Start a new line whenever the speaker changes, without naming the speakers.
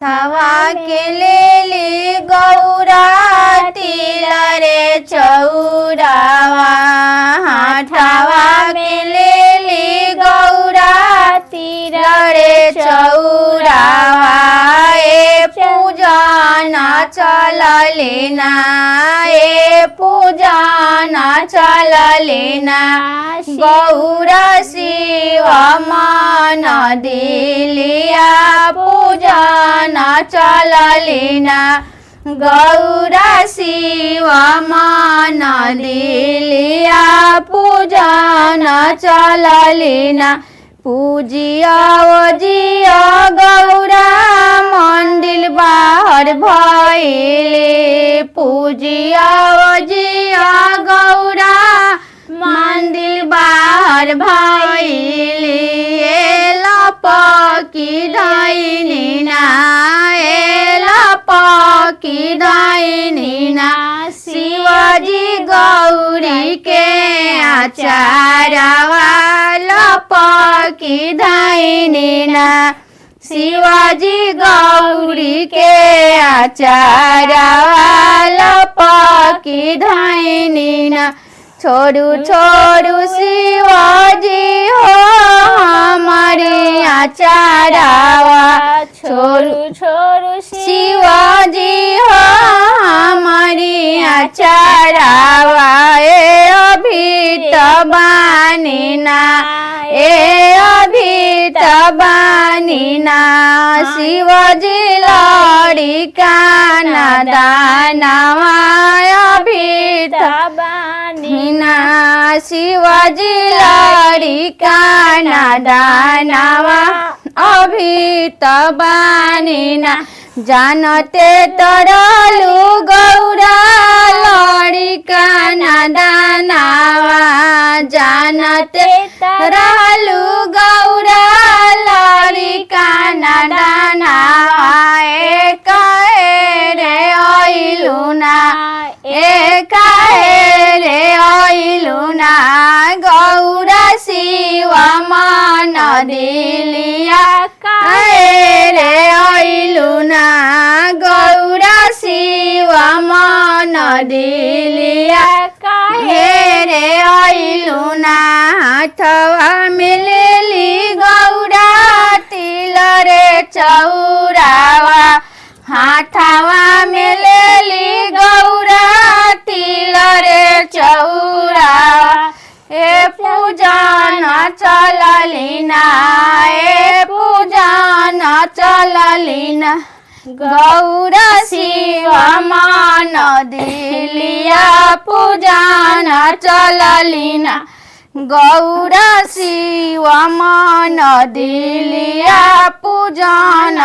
थवा के लेली गौरा तिल रे चौरावा। हाथवा के लेली गौरा तिल रे चौरावा। ए पूजन चललेना ए पूजन चललेना गौरा शिव मन दिलिया पूजन चललेना गौरा शिव मन दिलिया पूजन चललेना। पूजिया जिया गौरा मंदिर बाहर भइले। पूजिया जिया गौरा मंदिर बाहर भइले। लपकी धैनिना लपकी धैनिना शिवजी गौरी के आचारवा। लपकी धैनिना शिवजी गौरी के आचारवा। लपकी धैनिना छोड़ू छोड़ू शिवजी हो हमारे आचारवा। छोड़ू छोड़ू शिवजी हो हमारी आचारवा। ए अभी तबानीना ए अभी तबानीना शिवजी लड़ी काना दानवा। अभी तबानीना शिवजी लड़ी काना दानवा। अभी तबानीना जानते तरलू गौरा लड़ी काना दानवा। जानते तरलू गौरा लड़ी काना दानवा। एक रे अइलुना एक रे अइलुना गौरा शिव मन दिलिया रे अइलुना गौरा शिव मन दिलिया रे अइलुना। हाथवा मिलेली गौरा तिल रे चौरावा। हाथवा मिलेली गौरा तिल रे चौरावा। ए पूजन चललिना ए पूजन चललिना गौरा शिव मन दिलिया पूजन चललिना गौरा शिव मन दिलिया पूजन